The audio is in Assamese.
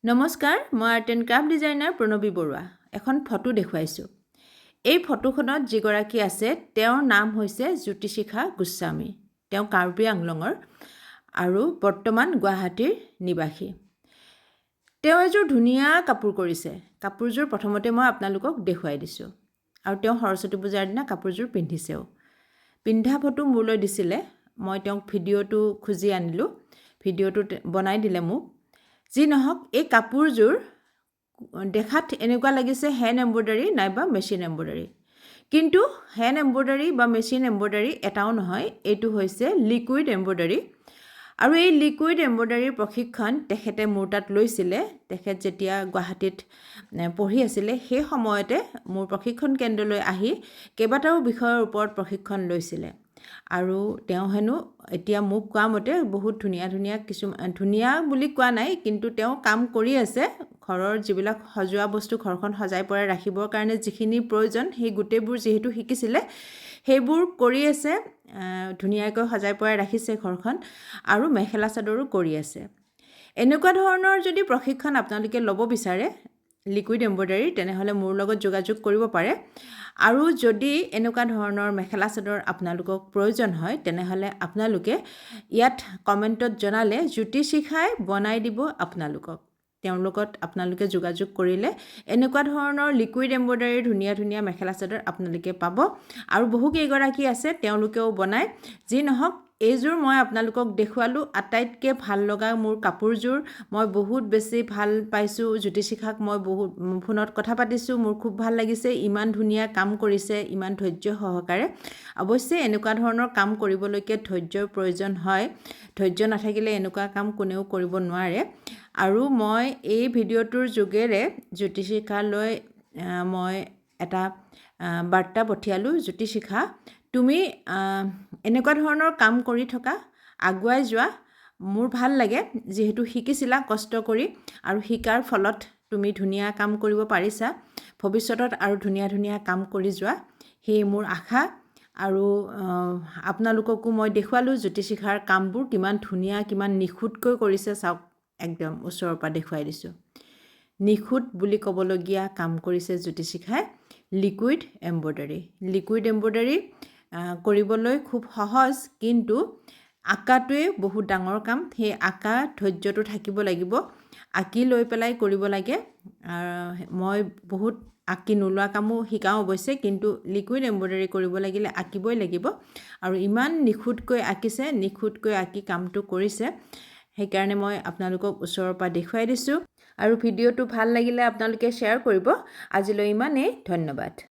নমস্কাৰ, মই art and craft designer Pranavi Baruah. এখন ফটো দেখুৱাইছোঁ। এই ফটোখনত যিগৰাকী আছে তেওঁৰ নাম হৈছে জ্যোতিশিখা গোস্বামী। তেওঁ কাৰ্বি আংলঙৰ আৰু বৰ্তমান গুৱাহাটীৰ নিবাসী। তেওঁ এযোৰ ধুনীয়া কাপোৰ কৰিছে। কাপোৰযোৰ প্ৰথমতে মই আপোনালোকক দেখুৱাই দিছোঁ আৰু তেওঁ সৰস্বতী পূজাৰ দিনা কাপোৰযোৰ পিন্ধিছেও। পিন্ধা ফটো মোলৈ দিছিলে, মই তেওঁক ভিডিঅ'টো খুজি আনিলোঁ। ভিডিঅ'টো বনাই দিলে মোক। যি নহওক, এই কাপোৰযোৰ দেখাত এনেকুৱা লাগিছে হেণ্ড এম্ব্ৰইডাৰী নাইবা মেচিন এম্ব্ৰইডাৰী, কিন্তু হেণ্ড এম্ব্ৰইডাৰী বা মেচিন এম্ব্ৰইডাৰী এটাও নহয়, এইটো হৈছে লিকুইড এম্ব্ৰইডাৰী। আৰু এই লিকুইড এম্ব্ৰইডাৰীৰ প্ৰশিক্ষণ তেখেতে মোৰ তাত লৈছিলে। তেখেত যেতিয়া গুৱাহাটীত পঢ়ি আছিলে সেই সময়তে মোৰ প্ৰশিক্ষণ কেন্দ্ৰলৈ আহি কেইবাটাও বিষয়ৰ ওপৰত প্ৰশিক্ষণ লৈছিলে। আৰু তেওঁ হেনো এতিয়া মোক কোৱা মতে বহুত ধুনীয়া কিছুমান, ধুনীয়া বুলি কোৱা নাই, কিন্তু তেওঁ কাম কৰি আছে। ঘৰৰ যিবিলাক সজোৱা বস্তু, ঘৰখন সজাই পৰাই ৰাখিবৰ কাৰণে যিখিনি প্ৰয়োজন, সেই গোটেইবোৰ যিহেতু শিকিছিলে সেইবোৰ কৰি আছে। ধুনীয়াকৈ সজাই পৰাই ৰাখিছে ঘৰখন, আৰু মেখেলা চাদৰো কৰি আছে। এনেকুৱা ধৰণৰ যদি প্ৰশিক্ষণ আপোনালোকে ল'ব বিচাৰে লিকুইড এম্ব্ৰইডাৰী, তেনেহ'লে মোৰ লগত যোগাযোগ কৰিব পাৰে। আৰু যদি এনেকুৱা ধৰণৰ মেখেলা চাদৰ আপোনালোকক প্ৰয়োজন হয়, তেনেহ'লে আপোনালোকে ইয়াত কমেণ্টত জনালে জ্যোতিশিখাই বনাই দিব আপোনালোকক। তেওঁৰ লগত আপোনালোকে যোগাযোগ কৰিলে এনেকুৱা ধৰণৰ লিকুইড এম্ব্ৰইডাৰীৰ ধুনীয়া মেখেলা চাদৰ আপোনালোকে পাব। আৰু বহুকেইগৰাকী আছে, তেওঁলোকেও বনায়। যি নহওক, এইযোৰ মই আপোনালোকক দেখুৱালোঁ। আটাইতকৈ ভাল লগা মোৰ কাপোৰযোৰ। মই বহুত বেছি ভাল পাইছোঁ। জ্যোতিশিখাক মই বহুত ফোনত কথা পাতিছোঁ, মোৰ খুব ভাল লাগিছে। ইমান ধুনীয়া কাম কৰিছে, ইমান ধৈৰ্য সহকাৰে। অৱশ্যে এনেকুৱা ধৰণৰ কাম কৰিবলৈকে ধৈৰ্যৰ প্ৰয়োজন হয়। ধৈৰ্য নাথাকিলে এনেকুৱা কাম কোনেও কৰিব নোৱাৰে। আৰু মই এই ভিডিঅ'টোৰ যোগেৰে জ্যোতিশিখালৈ মই এটা বাৰ্তা পঠিয়ালোঁ। জ্যোতিশিখা, তুমি এনেকুৱা ধৰণৰ কাম কৰি থকা, আগুৱাই যোৱা। মোৰ ভাল লাগে, যিহেতু শিকিছিলা কষ্ট কৰি, আৰু শিকাৰ ফলত তুমি ধুনীয়া কাম কৰিব পাৰিছা। ভৱিষ্যতত আৰু ধুনীয়া কাম কৰি যোৱা, সেয়ে মোৰ আশা। আৰু আপোনালোককো মই দেখুৱালোঁ জ্যোতিশিখাৰ কামবোৰ কিমান ধুনীয়া, কিমান নিখুঁতকৈ কৰিছে। চাওক, একদম ওচৰৰ পৰা দেখুৱাই দিছোঁ। নিখুঁত বুলি ক'বলগীয়া কাম কৰিছে জ্যোতিশিখাই। লিকুইড এম্ব্ৰইডাৰী কৰিবলৈ খুব সহজ, কিন্তু আঁকাটোৱে বহুত ডাঙৰ কাম। সেই আঁকা ধৈৰ্যটো থাকিব লাগিব। আঁকি লৈ পেলাই কৰিব লাগে। মই বহুত আঁকি নোলোৱা কামো শিকাওঁ অৱশ্যে, কিন্তু লিকুইড এম্ব্ৰইডাৰী কৰিব লাগিলে আঁকিবই লাগিব। আৰু ইমান নিখুঁতকৈ আঁকিছে, নিখুঁতকৈ আঁকি কামটো কৰিছে। সেইকাৰণে মই আপোনালোকক ওচৰৰ পৰা দেখুৱাই দিছোঁ। আৰু ভিডিঅ'টো ভাল লাগিলে আপোনালোকে শ্বেয়াৰ কৰিব। আজিলৈ ইমানেই, ধন্যবাদ।